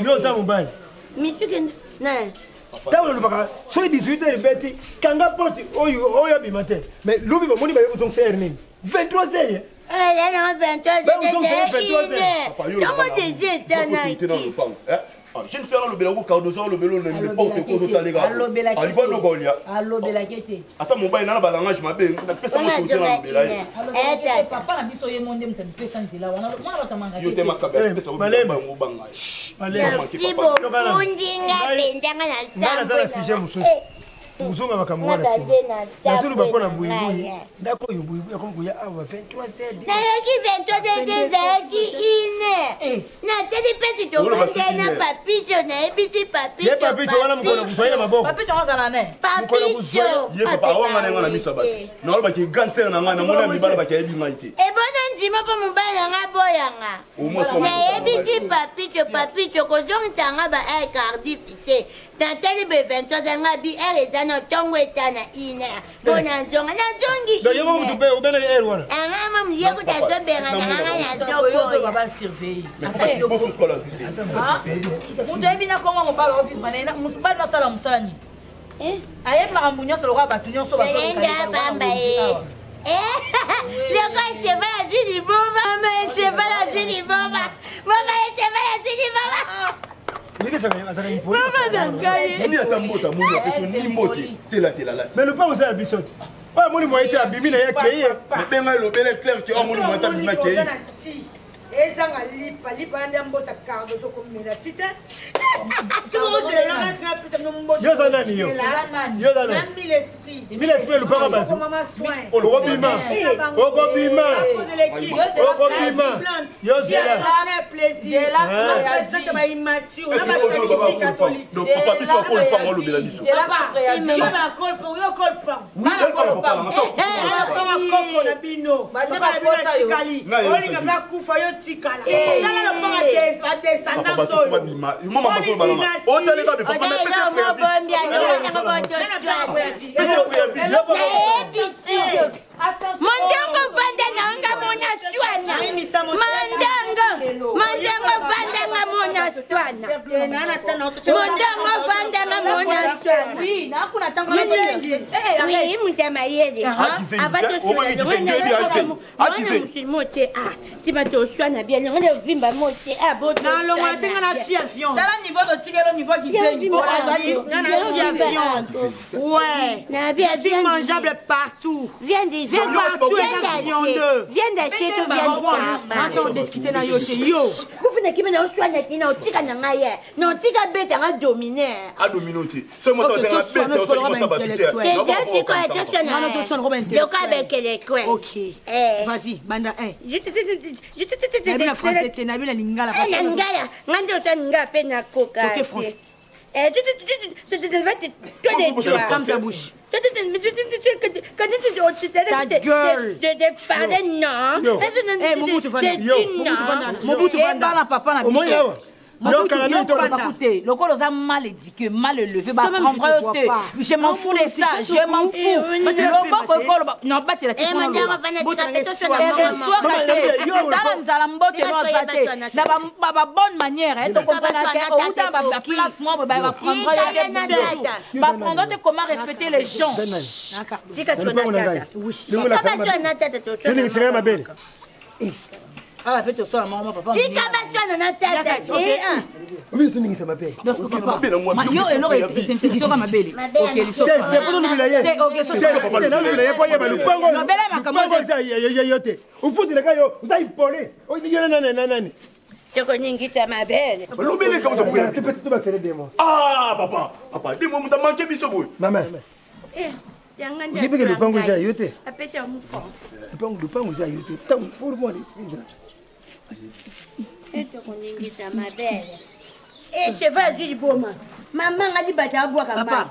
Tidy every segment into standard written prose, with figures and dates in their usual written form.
Yo ça mobile. Tant le baka so 18h beti kanga porte oyo bi matin. Mais lubi ba moni ba yo donc c'est 23h. Je ne fais pas le bélo car nous avons le bélo ne porte que tout à l'égard. Allo no golia. Allo belakete. Attends mon bail na balanga je m'appelle na pesa mo tout na belai. Papa na biso ye monde mta pesa nzela wana mwana batamanga. Yo te makaba pesa mo banga. Merci beaucoup. Ndinga benjanga na za sujet mususu. Muzunga makamwana si. Nasuru bapona buibui. Ndako yubuibui akomkuya awa 23h. Na yaki 23h zaki ine. Na teli peti to na papito na ebiti papito. Ye papito wana mkono kusoina maboko. Papito wana ne. Papito. Ye papa wanga nga na miso ba. Na oba ki ganser na nga na mona mi bala ba ki ebi ngaite. E bona ndima pa mobala nga boyanga. Na ebiti papito ko zonta nga ba ay cardifité. Dans tel 23 ans, bi est dans ton wetana ina. Bon anzonga na zongi. Do yemo mutu pe ubena air wana. Mam yeko ta zo benga na zo baba surveiller. Mais yo bosso scola fi. Mutu ebina kongo mobala office manena musbala na sala musala ni. Aye makambo nyonso lokwa batu nyonso baso bamba le quoi cheval a du boma, maman cheval a du boma. Maman cheval a du boma. Ni atambota muni apeso ni mboti tela la. Mais le pas vous a bisote. Pas moni mo été abimi na yakeye. Mais benga lo bele clair que moni mo ta bima keye. Ezanga lipa ndambota cardo so komela tita. Comment c'est là na pesa no mbota. Yo za nani yo? Yo za nani? Mille esprit. Mille esprit le pas bazu. O lo bima. O ko bima. O ko bima. Yo c'est là. Plaisir. C'est ma immature. Na ba catholique. Donc papa tu sois ko le pas lo bela biso. Il me va col pour yo col pas. Ma col pas. Ko na bino. Ba ba tikali. Olinga ba kufa yo tikala. Nala lo pas descendant to. Maman ba so balama. O tele ka be papa na pesa Mandango vanda nanga mona swana. Mandango vanda nga mona swana. Mandango vanda nga mona swana. Oui, na kuna tango na oui, mutama yele. Abato mote si bato swana bien on le vimba mote boto. Na lo ngatenga na fiavion. Dans niveau de tigelo niveau qui c'est na fiavion. Ouais. Na bien mangeable partout. Viens d'acheter tout attends discuter na yo te yo vous venez qui me na oswana tina otika na ngaye na otika beta nga dominer a dominoté c'est moi ça la bête ça moi ça va tout OK vas-y banda je te français te na bila lingala lingala ngande otanga pe na koka OK français ferme ta bouche. Ta gueule. De parler non. Mobutu Vanda papa na biso. Le corps a mal éduqué, mal élevé. Je m'en fous de ça, je m'en fous. Le corps non pas la bonne manière, prendre comment respecter les gens. Ah, fais toi la maman papa. Si kabatwa na tata. Oui, c'est ça m'appelle. Yo et c'est intelligent comme mabele. OK, les choses. OK, c'est là le pas ya balupango. No bela makambo ça yote. Au foot de kayo, vous avez polé. Oh, il y a nanani. Toko ningi ça mabele. Lo bele comme ça pour. Tu peux tout accélérer des mots. Ah, papa, dis-moi muta manqué biso boy. Maman. Yanganda. Vous le pango ja yote. Apete amuko. Le pango ja yote. Tant pour moi les et cheval du boma. Maman a dit bata à boire à ma.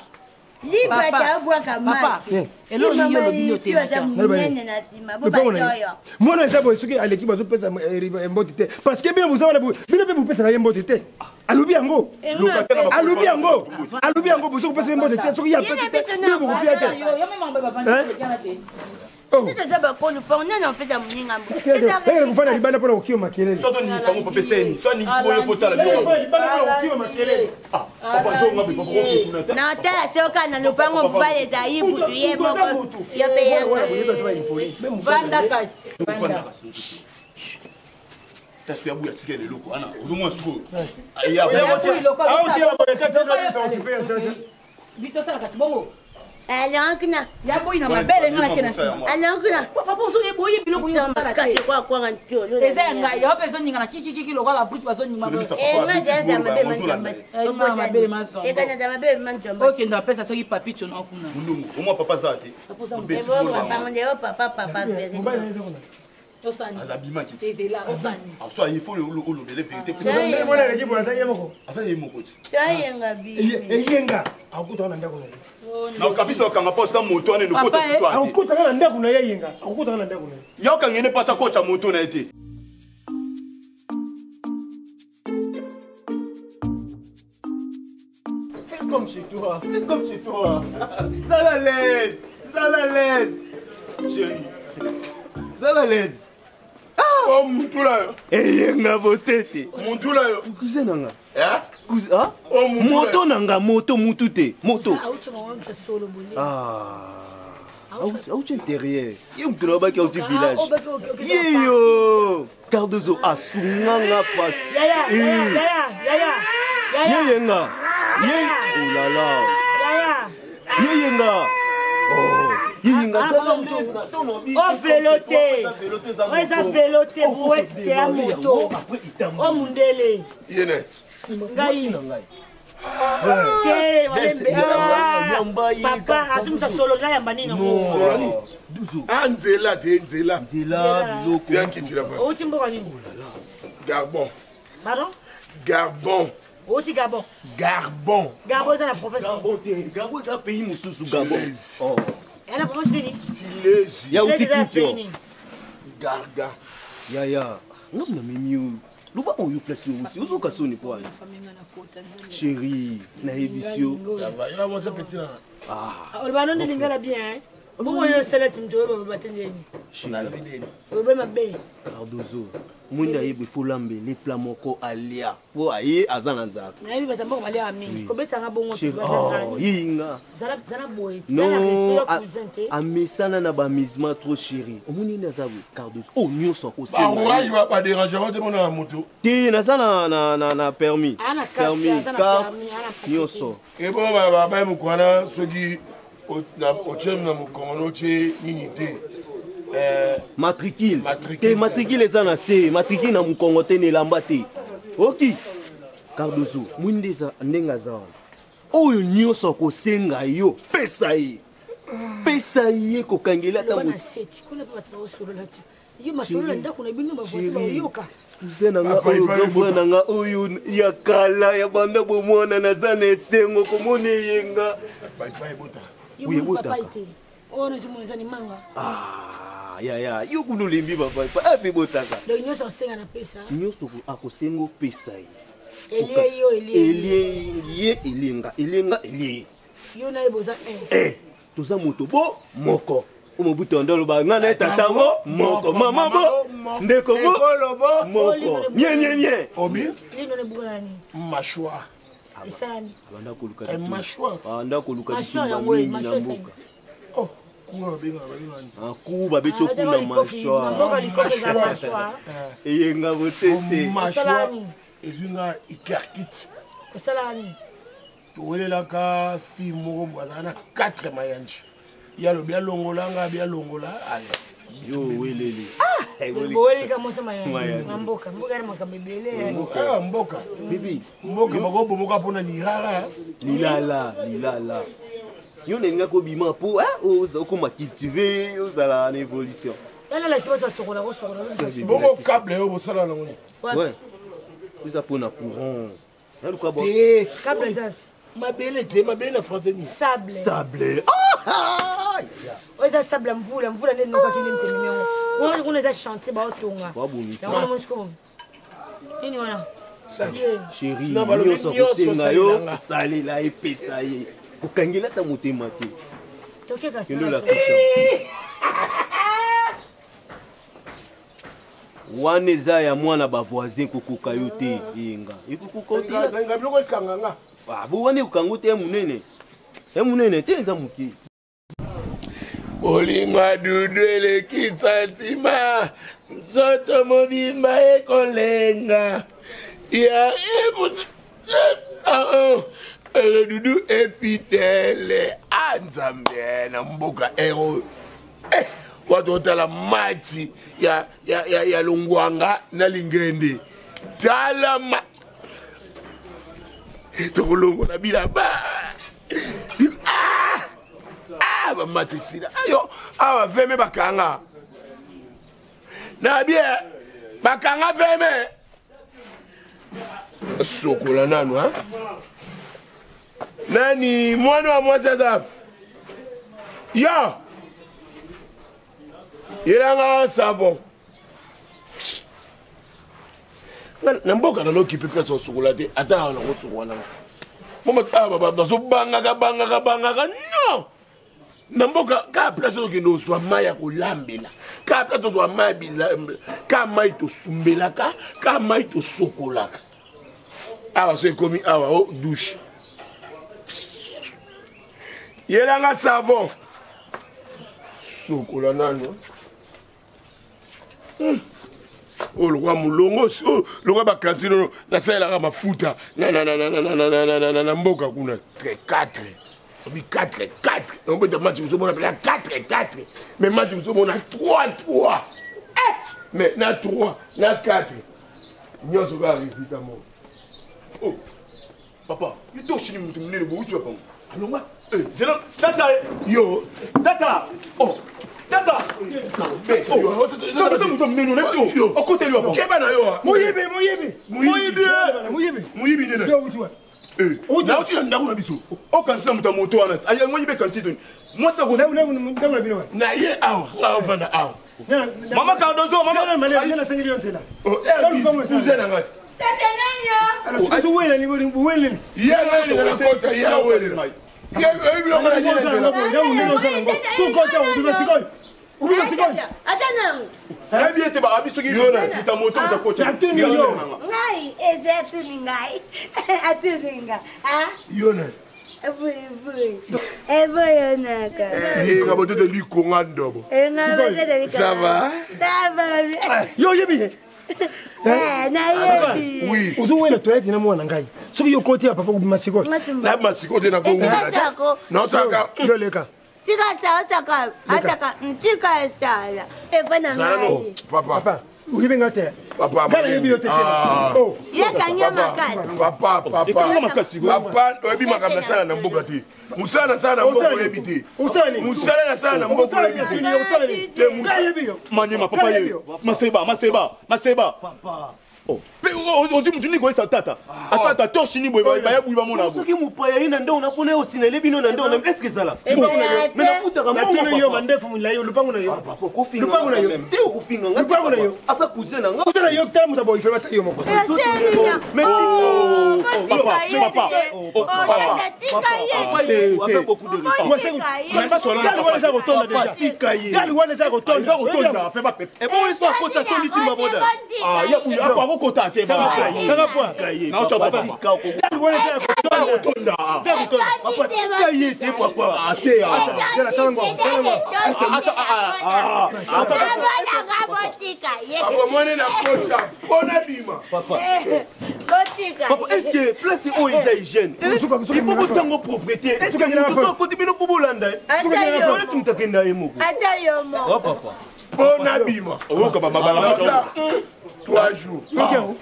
Libata à boire à ma. Et l'autre il y a le bioté. Moi non ça bon ce qui à l'équipe bazo pesa mbotité parce que bien vous avez vous pesa mbotité. Alubi yango. Alubi yango vous pesa mbotité. Ce qui y a petit. Vous copiez. C'est ça, bah, qu'on nous fait, on est en fait à Mouninga. Vous faites la libane pour le kio makelele. Soit on y s'en va passer, soit on y faut la bio. Ah, papa, on va faire pour non, t'as la soca, on nous prend mon bas les aïe pour tuer mon pote. Il y a payé un Vandakas. Parce qu'il y a beaucoup de tickets de locaux. Anna, au moins, il y a beaucoup de locaux. Ah, on tient la bonne tête, on va occuper un certain. Vito, ça, la bon. Alors, il y a beaucoup de belle et on a qu'un alors, papa, on se débrouille, puis l'on a la tête. quoi en tout. Les gens, il y a personne qui a qui le roi la bouche, personne qui m'a dit. Ok, on appelle ça ce qui papi, tu n'en connais. Au moins, papa, ça a été. Papa. C'est là, soit il faut le vérité. Non, kabisa kanga posta moto ane no koto swati. Akuta kana ndaku na yenga. Akuta kana ndaku na. Yo kangene pata kocha moto na été. Fais comme chez toi. Fais comme chez toi. Ça la laisse. Ça la laisse. Chérie. Ça la laisse. Oh mutula yo. Yenga botete. Mutula yo. Cousin nanga. Cousin. Oh moto nanga moto mutute. Moto. Ah. Au intérieur. Yo mutula ba ki au village. Yo. Cardozo asunganga fas. Yaya. Yenga. Oh là là. Yenga. Oh. Oh véloté, véloté pour être à moto. Oh mundele. Ngai. Papa, asumsa solo na yambani na mo. Anzela biloko. O timboka nini? Garbon. Pardon? Garbon. O ti Gabon. Garbon. Gabon c'est la profession. Garbon c'est un pays mususu Gabon. Oh. Elle a prononcé nini? Silège. Ya utikito. Garga. Yaya. Ngam na mimi. Luba oyo place aussi. Ozo kasoni kwa. Chérie, na ebisio. Ça va, il va manger petit là. Ah. On va non lingala bien hein. Bongo yo select mto ba batendeni. Chérie. Obe mabe. Cardozo. Mwinda yebe folambe les plats moko alia. Po aye azana nzaka. Na yebi batambo bali ami. Kobeta nga bongo tu vas yinga. Zana boy. Non, amesana na ba misma trop chérie. Omoni nazabu Cardozo. Oh nyonso ko sema. Ba courage va pas déranger on te mona moto. Ti nazana na permis. Permis carte nyonso. Et bon ba mukwana soki o chem na mukono che nini te. Matricule. Te matricule ezana se, matricule na mukongo te ne lamba te. Oki. Cardozo, mwindeza ndenga za. Oyo nyonso ko senga yo, pesa ye. Pesa ye ko kangela ta mo. Kuna pa ba solo lati. Yo masolo ndako na bino ba voici ba yoka. Kuzena nga oyo gofana nga oyo ya kala ya banda bomona na zana esengo ko mone yenga. Ba bota. Oui, bota. Ono tumoneza ni manga. Ya yo kululimbi papa ape botaka le nyoso senga na pesa nyoso akosengo pesa elenga yo na eboza toza moto bo moko omobuto ndolo ba ngana tatango moko mama bo ndeko bo moko nye obi lino ne bugani mashwa isani banda koluka mashwa banda koluka mingi na mboka kuba becho kuna mashwa eyenga botete mashwa ezinga ikerkit kosalani towelelaka fille moko bwazana 4 mayanji yalo bia longola nga bia longola ale yo welele boeli kama sema ya mboka na makabebele mboka bibi mboka magobo moka pona lilala yo nenga ko bima po oza okoma cultiver ozala en évolution yana la siba sokola bongo câble yo bosala nango ouais oza pona courant yaluka bo câble ça mabele na français ni sable oza sable mvula nene nokatini mtemimeo wana kuna za chanter ba otonga wana mosiko nini wana chérie nyonso kosenga yo salela epesa ye kokangela ta motema te tokeka kendo la ficha wana eza ya mwana bavoisin kokoka yo te yenga ekokoka biloko ekanganga bo wana ekokango te ya monene te eza moke bolingo dudu elekisa ntima nzoto mobimba ekolenga ya dudu efidele anzambe na mboka ero watu otala mati ya longwanga na lingende tala tokolongo na bila bamati sila ayo awa veme bakanga na bie bakanga veme sokola nanu ha nani mwana wa mwasasa yo yelanga savon na mboka na lokipe pesa osokola te ata na kosokola na mama bazobangaka no na mboka ka place okende oswa mai ya kolambela ka place oswa mai ka mai tosumbelaka ka mai tosokolaka awa so ekomi awa o douche yelanga savon sokola nano lokwa mulongo lokwa bakantine nasalelaka mafuta na mboka kuna 4 obi 4 obeta match muzomona pela 4 mais match muzomona 3 mais na 3 na 4 nyonso ka risita mo oh papa ito shini mutu munene bo uchi wapango alonga zelo tata yo tata oh tata mutu munene neto okoteli wapango keba na yo muyibi ndena yo uti wa na uti ndako na biso o kansila muta moto wana ayi ngoni be kanti mwasa ko ndako na bino na ye awa vanda awa mama Cardozo mama na mali na 5 millions là kuze na ngati tata nanyo alors tu wele ni wele ye ngani na kota ya wele ye bilo ngana je na so kota ubiba sikoi atana bien te ba biso ki muta moto muta kocha ngai ezatuni ngai atuninga ah yona Eboyonaka. Kabote de likonga ndobo. Ça va? Yo yebi. Na yebi. Oui. Uzuwe na toilette na mwana ngai. Soki yo kote ya papa ubimasiko. Na masiko te na ko ngula. Non saka. Yo leka. Sika ataka ntika sala. Ebana ngai. Papa. Uhibe ngate. Papa. Gala yebi yo tete. Oh. Yakanya makasi. Papa, oyebi makambo nasala na mboka te. Musala sana na mboka oyebi te. Usani. Musala na sana na mboka oyebi te. Te musala yebi yo. Manyema papa ye. Maseba. papa oh ozi mutu ni ko esa tata atata torche ni boy ba bui ba mona soki mupaya ina ndo unapona osina bino na ndo na eske zala mais na futa kama papa yo mandefu mulayo lupango na yo papa kofinga lupango na yo te kofinga ngati lupango na yo asa kuzena nga kutana yo tamu tabo ifema tayo moko mais papa avec beaucoup de respect mais pas solo gali wana za kotonda déjà gali wana za kotonda fait pas et bon ils sont à côté de ici ma boda ah ya kwa kota te ba sanga poa na ucha papa gali wana za kotonda papa tikaye te papa ate c'est la sango Papa mwana na kocha pona bima papa est-ce que place où ils a hygiène il faut que tango propriété est-ce que nous sommes côté bino pour bolanda est-ce que tu m'takenda emo oh papa pona bima oh ka baba bala 3 jours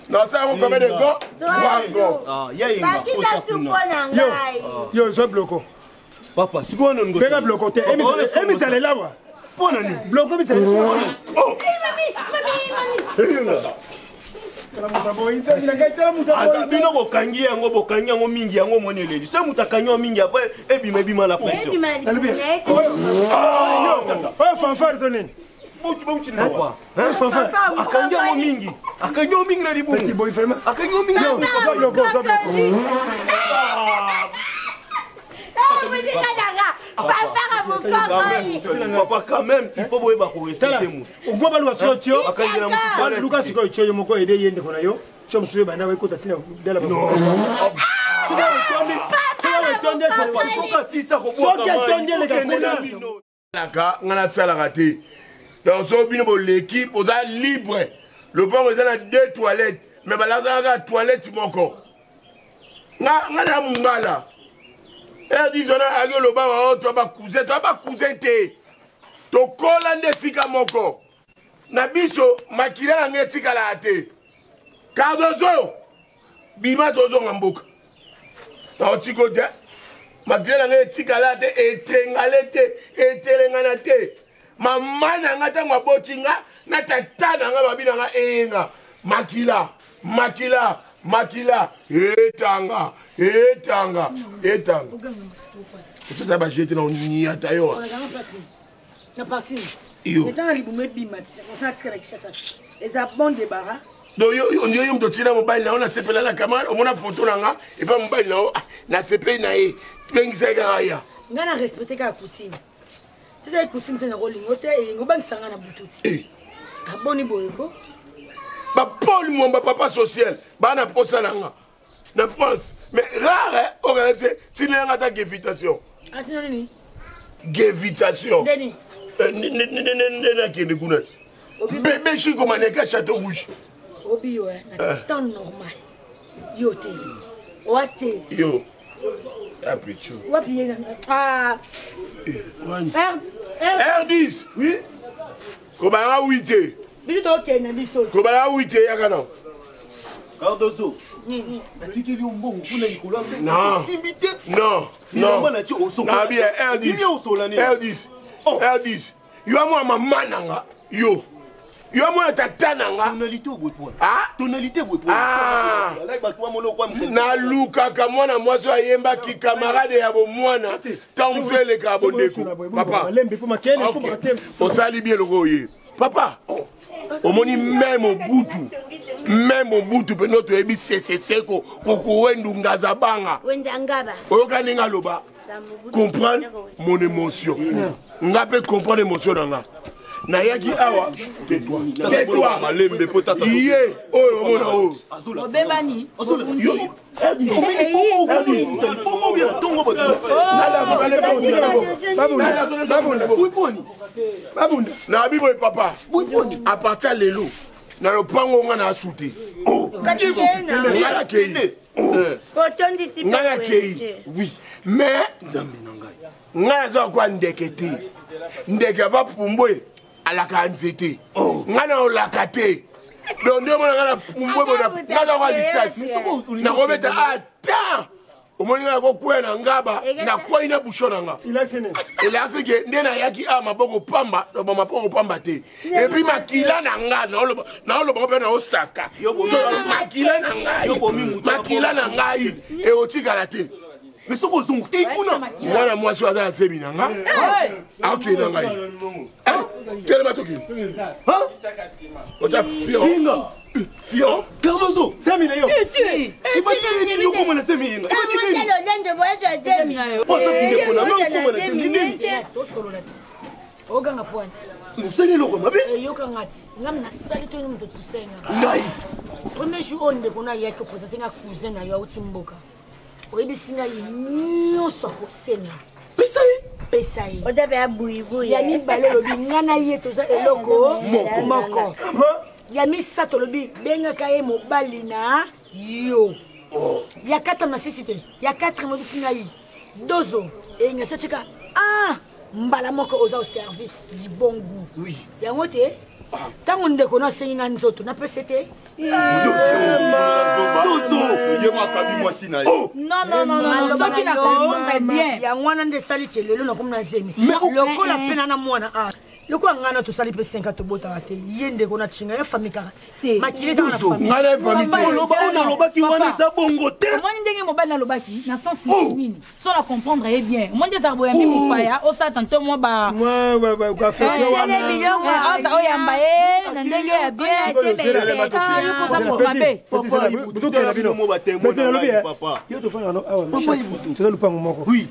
non ça on combien de gants 3 gants ah ya inga kocha kuna yo zo bloko papa siko non ngo pega bloko te emi sale lawa pona ni bloko mi sale oh bino bokangi yango mingi yango moneleli se mutakanyo mingi après ebima la pression oh fanfare tonene akangi yango mingi na libu akangi yango mingi Papa Papa, quand même, il faut boire pour respecter moi. Au bois, nous sommes tio. Lucas, c'est quoi? Tu es mon aider Yen de Konayo. Tu me souviens, maintenant, écoute, tu es dans la maison. Non. Donc, l'équipe, vous êtes libre. Le bon, vous avez 2 toilettes. Mais vous avez 2 toilettes. Vous avez elle dit, on a le bas, tu vas cousin, tu colles des sika moko. Nabiso, makila n'a tika la ate. Cardozo, bima tozo ngamboka. T'as aussi côté, makila n'a tika la ate, et tengalete, et telenganate. Maman n'a pas botinga, n'a pas tana babina nga enga. Makila, etanga. C'est ça, j'étais dans une atayo. Na parti. Yo. Étant na libumé bimati. On a tika la kishasa. Les abons débarras. Donc on dit on tira mobile là on a sepelé la caméra, on a photo là et pas mobile là na sepelé na e. Ngisa gaya. Ngana respecter ka coutume. C'est ça coutume tena rolingote et ngobang sanga na bututi. Aboni boyeko. Ba Paul Mwamba papa social, ba na posa nanga. Na France, mais rare on regarde tu n'as pas d'évitation. Ah sinon nini? Gévitation. Deni. Nena kende kuna. Bébé chiko maneka château rouge. Obi yo na temps normal. Yo te. Wate. Yo. Apicho. Wapi na. Ah. R10. Oui. Kobara 8. Bito OK na biso. Kobara 8 yakana. Cardozo. Atiki li mbongo kuna likolo ambe. Non. Simbité. Non. Non. Na ti oso. Na bien R10. R10. Yo amwa mama nanga. Yo amwa tata nanga. Tonalité au bout. Ah. Tonalité au bout. Ah. Na luka kamwana mwaso ayemba ki camarade ya bo mwana. Tamfele ka bondeko. Papa. On sali bien le goye. Papa. Omoni même au butu pe notre ebi seko kokuwendu ngazabanga. Wendangaba. Oyokaninga loba. Comprendre mon émotion. Ngape comprendre l'émotion nanga. Nayaki awa tais-toi malembe potata iye oyo mona o obebani na bibo papa à partir lelo na lopango nga na souté ngala kei oui mais ngala za kwa ndekete ndeke va pumbwe alaka nzete ngana olakate donc ndio mona ngana pumbwe bona ngaza kwa disasi na kobeta ata omoni ngako kwena ngaba na kwa ina bushona nga il a dit que ndena yaki maboko pamba do maboko pamba te et puis makila na nga na oloba pe na osaka makila na ngai e otikala te mais ce qu'on zungu te kuna mwana mwasi waza sebi na nga ok na ngai quel matoki hein ota fio Cardozo semi na yo ibali ni yo koma na semi na ibali le lende boye semi na yo posa kunde kuna no koma na semi ni oganga pwani museni loko mabe yoka ngati ngam na sali to ni mto tusenga ngai premier jour onde kuna yake présenter nga cousin na yo utimboka oyebisinga nyonso akosena pesai odabe abuibu ya mibale lobi ngana ye toza eloko moko ya misato lobi bengaka ye mobali na yo ya 4 na sisite ya 4 mobisinga yi dozo enga satika mbala moko oza au service du bon goût oui yango te tango ndeko na senga nzoto na pesete non, ça qui n'a pas bien. Il y a un de sali qui est le long comme la zemi. Le col a peine à moi. Le quoi ngana to sali pe 50 bota te yende ko na chinga ya famille karate makile ta na famille ngana famille loba ona loba ki wana za bongo te moi ndenge mobile na loba ki na sens nini sans la comprendre bien moi des arbo ya mimi paya o sa tanto moi ba kwa fete wana o ya mbaye na ndenge ya bien yo ko sa mo mabe papa butuka na bino mo batembo na papa yo to fana no awa papa to lupango moko oui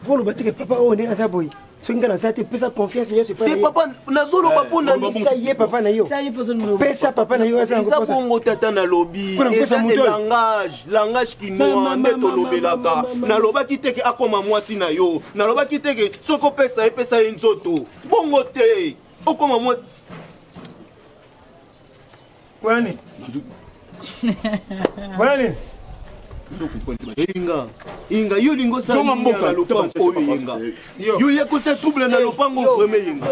Pour le battre, papa, on est à sa boy. Ce qui est pesa confiance, c'est pas. Papa, nazolo papa na ça y est, papa na yo. Pesa papa na yo, ça ça bongo tata na lobby. Et ça c'est langage qui nous ande to lobelaka. Na loba kiteke akoma mwasi na yo. Na loba kiteke soko pesa e pesa nzoto. Bongo te. Okoma mwasi. Voilà. Voilà. Inga yo lingo sa na lopango inga yo ya ko sa trouble na lopango vraiment inga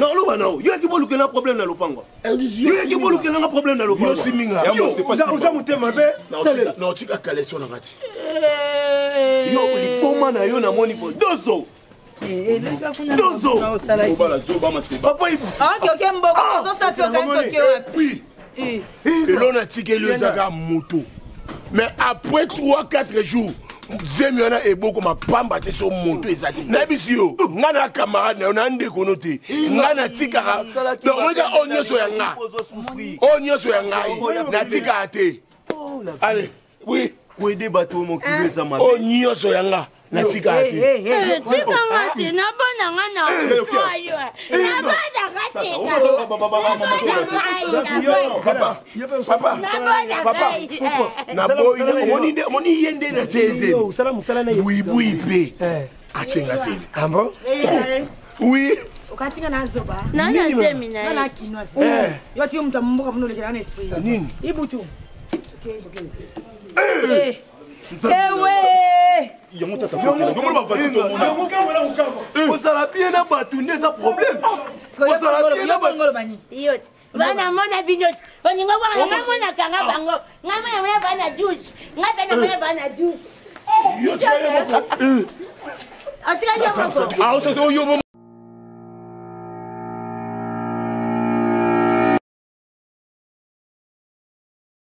non lo bana yo ki bolu ke na problème na lopango yo ki bolu ke na problème na lopango yo siminga yo uza mutema be non tika collection na ngati yo li poma na yo na moni fo dozo papa ibu ok mboko to sa fio kan soki wapi elon a tika le zaga moto. Mais après 3-4 jours, Zemiona est beaucoup ma pamba te so monto ezaki. Nabisio, ngana camarade na on ande konote. Ngana tika. Donc regarde onyo so yanga. Onyo so yanga. Na tika ate. Allez, oui. Kwede bato mo kiwe za mabe. Onyo so yanga. Na tika ate. Tika ngati na bona ngana. Na bona Papa, na boy, moni yende na cheze. Oui, oui, pe. Achenga zeni. Ambo? Oui. Ukatinga na zoba. Nana zemina. Nana kinwa. Yo ti mtu mboka mno lekera na esprit. Nini? Ibutu. Ewe. Osala bien na batu ndeza problème. Osala bien na batu. Yot. Bana mona binyot. Oninga wa mona kanga bango. Ngama ya bana douche. Ngaba na bana douche. Yo tsaye moko. Atika yo moko. Ah, so yo